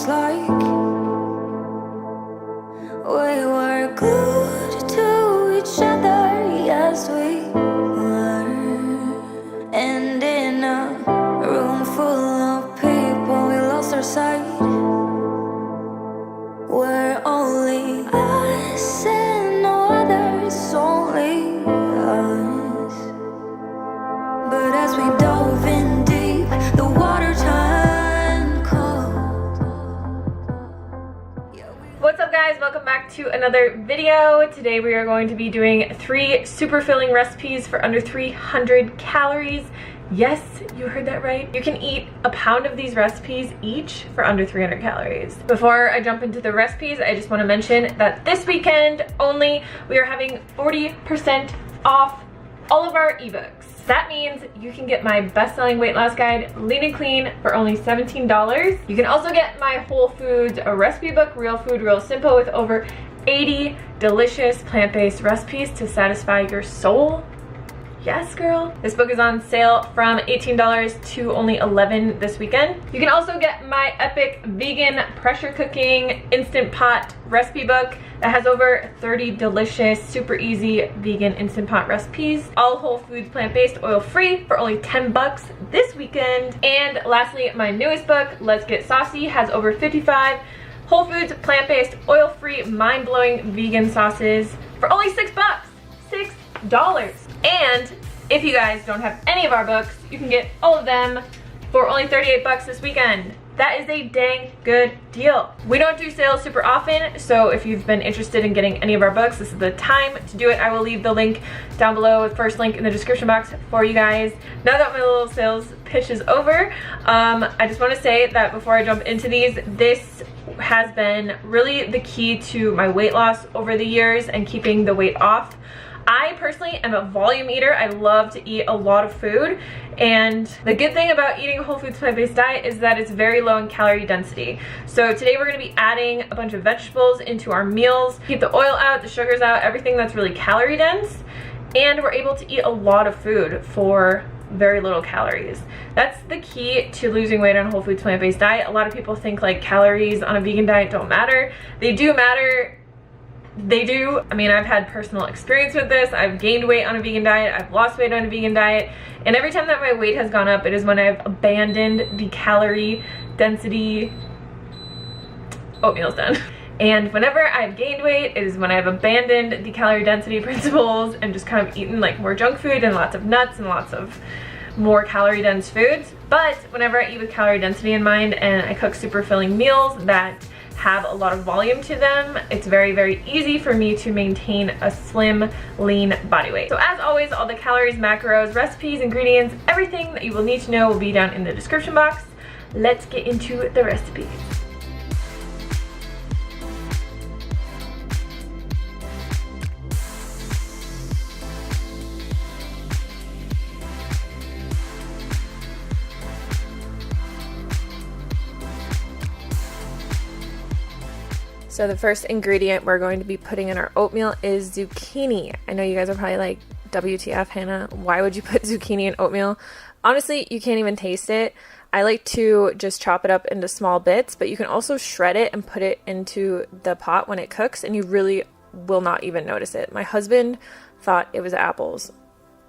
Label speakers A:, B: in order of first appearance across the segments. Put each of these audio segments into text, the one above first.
A: feels like we were glued to each other, yes we were. And in a room full of people, we lost our sight. We're only us and no others, only us. But as we dove in deep, the water turned cold.
B: What's up guys, welcome back to another video. Today we are going to be doing 3 super filling recipes for under 300 calories. Yes, you heard that right. You can eat a pound of these recipes each for under 300 calories. Before I jump into the recipes, I just want to mention that this weekend only, we are having 40% off all of our ebooks. That means you can get my best-selling weight loss guide, Lean and Clean, for only $17. You can also get my Whole Foods recipe book, Real Food, Real Simple, with over 80 delicious plant-based recipes to satisfy your soul. Yes, girl. This book is on sale from $18 to only $11 this weekend. You can also get my epic vegan pressure cooking instant pot recipe book that has over 30 delicious, super easy vegan instant pot recipes. All Whole Foods plant-based, oil-free, for only $10 this weekend. And lastly, my newest book, Let's Get Saucy, has over 55 Whole Foods plant-based, oil-free, mind-blowing vegan sauces for only $6. $6. And if you guys don't have any of our books, you can get all of them for only $38 this weekend. That is a dang good deal. We don't do sales super often, so if you've been interested in getting any of our books, this is the time to do it. I will leave the link down below, the first link in the description box for you guys. Now that my little sales pitch is over, I just want to say that before I jump into these, this has been really the key to my weight loss over the years and keeping the weight off. I personally am a volume eater. I love to eat a lot of food, and the good thing about eating a whole foods plant-based diet is that it's very low in calorie density. So today we're going to be adding a bunch of vegetables into our meals, keep the oil out, the sugars out, everything that's really calorie dense, and we're able to eat a lot of food for very little calories. That's the key to losing weight on a whole foods plant-based diet. A lot of people think like calories on a vegan diet don't matter. They do matter. They do. I mean, I've had personal experience with this. I've gained weight on a vegan diet. I've lost weight on a vegan diet. And every time that my weight has gone up, it is when I've abandoned the calorie density. Oatmeal's done. And whenever I've gained weight, it is when I've abandoned the calorie density principles and just kind of eaten like more junk food and lots of nuts and lots of more calorie dense foods. But whenever I eat with calorie density in mind and I cook super filling meals that have a lot of volume to them, it's very, very easy for me to maintain a slim, lean body weight. So as always, all the calories, macros, recipes, ingredients, everything that you will need to know will be down in the description box. Let's get into the recipes. So the first ingredient we're going to be putting in our oatmeal is zucchini. I know you guys are probably like, WTF, Hannah, why would you put zucchini in oatmeal? Honestly, you can't even taste it. I like to just chop it up into small bits, but you can also shred it and put it into the pot when it cooks, and you really will not even notice it. My husband thought it was apples.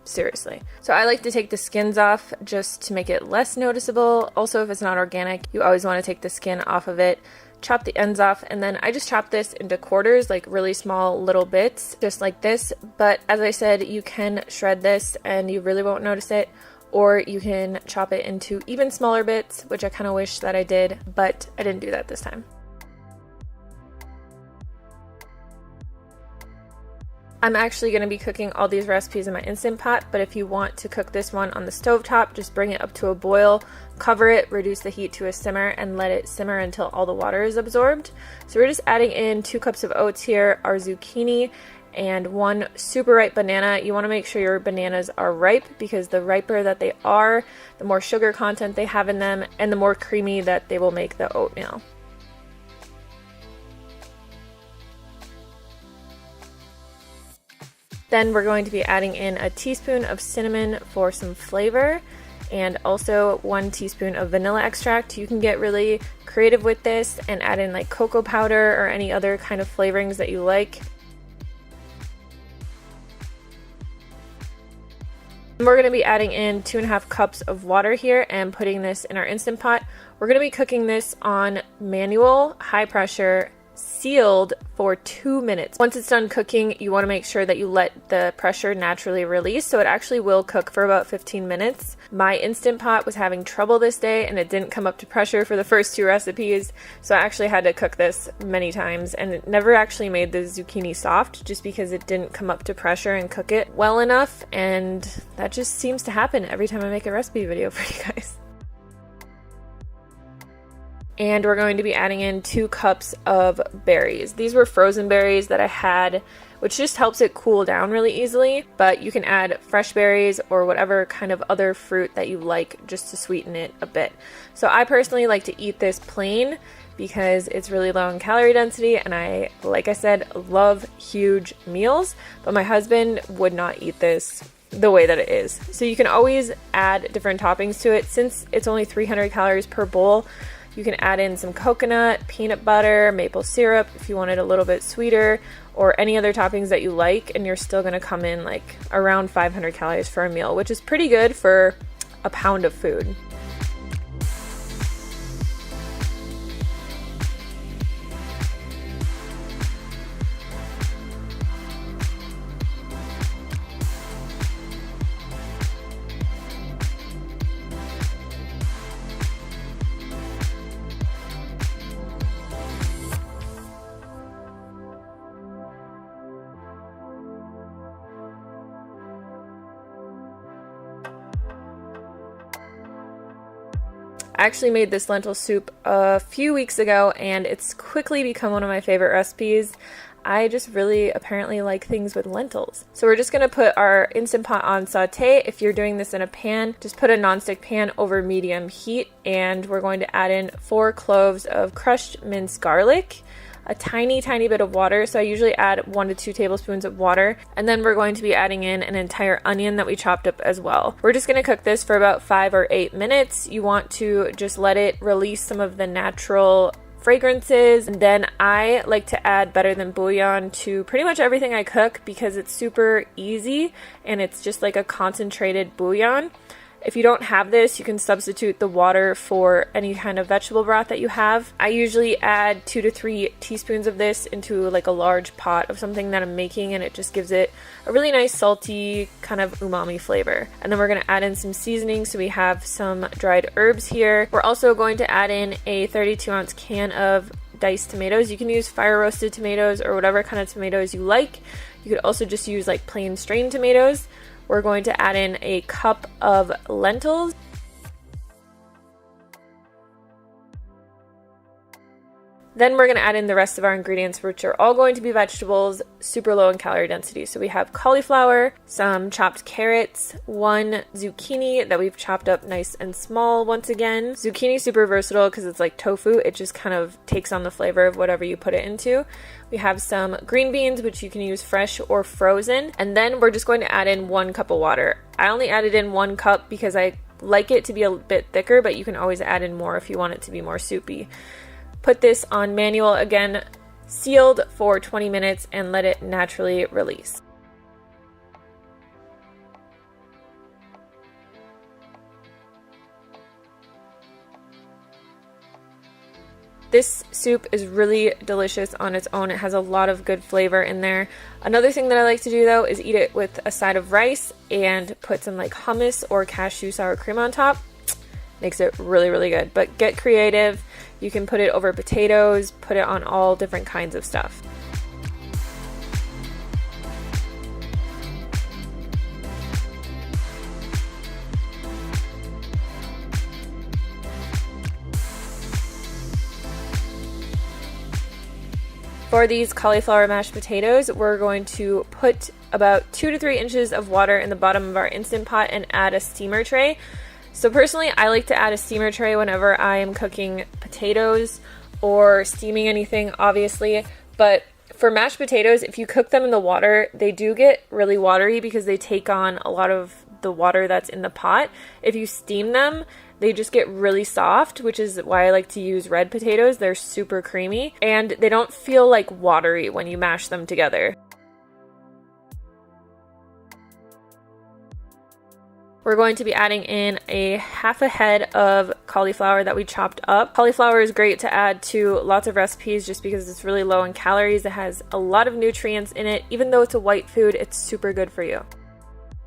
B: Seriously. So I like to take the skins off just to make it less noticeable. Also, if it's not organic, you always want to take the skin off of it. Chop the ends off, and then I just chop this into quarters, like really small little bits, just like this. But as I said, you can shred this and you really won't notice it, or you can chop it into even smaller bits, which I kind of wish that I did, but I didn't do that this time. I'm actually going to be cooking all these recipes in my Instant Pot, but if you want to cook this one on the stovetop, just bring it up to a boil, cover it, reduce the heat to a simmer, and let it simmer until all the water is absorbed. So we're just adding in 2 cups of oats here, our zucchini, and 1 super ripe banana. You want to make sure your bananas are ripe, because the riper that they are, the more sugar content they have in them, and the more creamy that they will make the oatmeal. Then we're going to be adding in a teaspoon of cinnamon for some flavor, and also 1 teaspoon of vanilla extract. You can get really creative with this and add in like cocoa powder or any other kind of flavorings that you like. We're going to be adding in 2.5 cups of water here and putting this in our Instant Pot. We're going to be cooking this on manual, high pressure, sealed for 2 minutes. Once it's done cooking, you want to make sure that you let the pressure naturally release, so it actually will cook for about 15 minutes. My Instant Pot was having trouble this day and it didn't come up to pressure for the first 2 recipes, so I actually had to cook this many times, and it never actually made the zucchini soft just because it didn't come up to pressure and cook it well enough, and that just seems to happen every time I make a recipe video for you guys. And we're going to be adding in 2 cups of berries. These were frozen berries that I had, which just helps it cool down really easily, but you can add fresh berries or whatever kind of other fruit that you like just to sweeten it a bit. So I personally like to eat this plain because it's really low in calorie density, and I, like I said, love huge meals, but my husband would not eat this the way that it is. So you can always add different toppings to it. Since it's only 300 calories per bowl, you can add in some coconut, peanut butter, maple syrup if you want it a little bit sweeter, or any other toppings that you like, and you're still going to come in like around 500 calories for a meal, which is pretty good for a pound of food. I actually made this lentil soup a few weeks ago, and it's quickly become one of my favorite recipes. I just really apparently like things with lentils. So we're just going to put our Instant Pot on saute. If you're doing this in a pan, just put a nonstick pan over medium heat, and we're going to add in 4 cloves of crushed minced garlic, a tiny bit of water. So I usually add 1 to 2 tablespoons of water, and then we're going to be adding in an entire onion that we chopped up as well. We're just going to cook this for about 5 or 8 minutes. You want to just let it release some of the natural fragrances, and then I like to add better than bouillon to pretty much everything I cook because it's super easy and it's just like a concentrated bouillon. If you don't have this, you can substitute the water for any kind of vegetable broth that you have. I usually add 2 to 3 teaspoons of this into like a large pot of something that I'm making, and it just gives it a really nice salty kind of umami flavor. And then we're going to add in some seasoning, so we have some dried herbs here. We're also going to add in a 32-ounce can of diced tomatoes. You can use fire roasted tomatoes or whatever kind of tomatoes you like. You could also just use like plain strained tomatoes. We're going to add in a cup of lentils. Then we're going to add in the rest of our ingredients, which are all going to be vegetables, super low in calorie density. So we have cauliflower, some chopped carrots, 1 zucchini that we've chopped up nice and small once again. Zucchini is super versatile because it's like tofu. It just kind of takes on the flavor of whatever you put it into. We have some green beans, which you can use fresh or frozen. And then we're just going to add in 1 cup of water. I only added in 1 cup because I like it to be a bit thicker, but you can always add in more if you want it to be more soupy. Put this on manual, again, sealed for 20 minutes, and let it naturally release. This soup is really delicious on its own. It has a lot of good flavor in there. Another thing that I like to do though is eat it with a side of rice and put some like hummus or cashew sour cream on top. Makes it really good. But get creative. You can put it over potatoes, put it on all different kinds of stuff. For these cauliflower mashed potatoes, we're going to put about 2 to 3 inches of water in the bottom of our Instant Pot and add a steamer tray. So personally, I like to add a steamer tray whenever I am cooking potatoes or steaming anything, obviously. But for mashed potatoes, if you cook them in the water, they do get really watery because they take on a lot of the water that's in the pot. If you steam them, they just get really soft, which is why I like to use red potatoes. They're super creamy and they don't feel like watery when you mash them together. We're going to be adding in a half a head of cauliflower that we chopped up. Cauliflower is great to add to lots of recipes just because it's really low in calories. It has a lot of nutrients in it. Even though it's a white food, it's super good for you.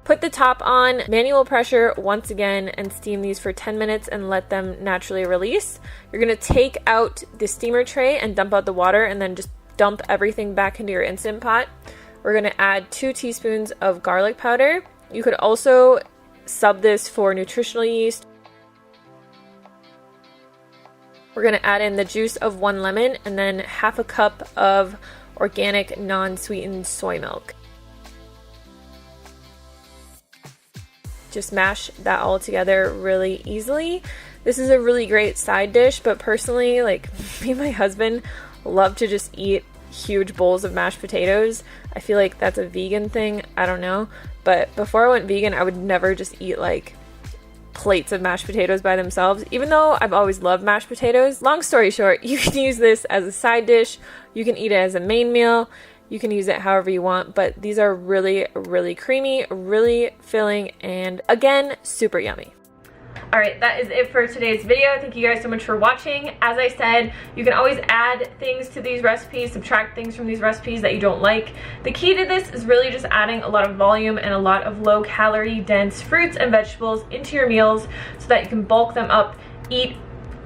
B: Put the top on manual pressure once again and steam these for 10 minutes and let them naturally release. You're going to take out the steamer tray and dump out the water and then just dump everything back into your Instant Pot. We're going to add 2 teaspoons of garlic powder. You could also sub this for nutritional yeast. We're going to add in the juice of 1 lemon and then half a cup of organic non-sweetened soy milk. Just mash that all together really easily. This is a really great side dish, but personally, like me and my husband love to just eat huge bowls of mashed potatoes. I feel like that's a vegan thing, I don't know. But before I went vegan, I would never just eat like plates of mashed potatoes by themselves, even though I've always loved mashed potatoes. Long story short, you can use this as a side dish, you can eat it as a main meal, you can use it however you want, but these are really, really creamy, really filling, and again, super yummy. Alright, that is it for today's video. Thank you guys so much for watching. As I said, you can always add things to these recipes, subtract things from these recipes that you don't like. The key to this is really just adding a lot of volume and a lot of low calorie dense fruits and vegetables into your meals so that you can bulk them up, eat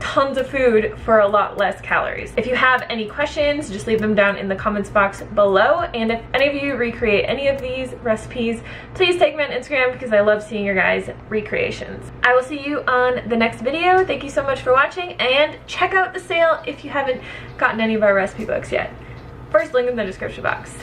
B: tons of food for a lot less calories. If you have any questions, just leave them down in the comments box below, and if any of you recreate any of these recipes, please tag me on Instagram because I love seeing your guys' recreations. I will see you on the next video. Thank you so much for watching, and check out the sale if you haven't gotten any of our recipe books yet. First link in the description box.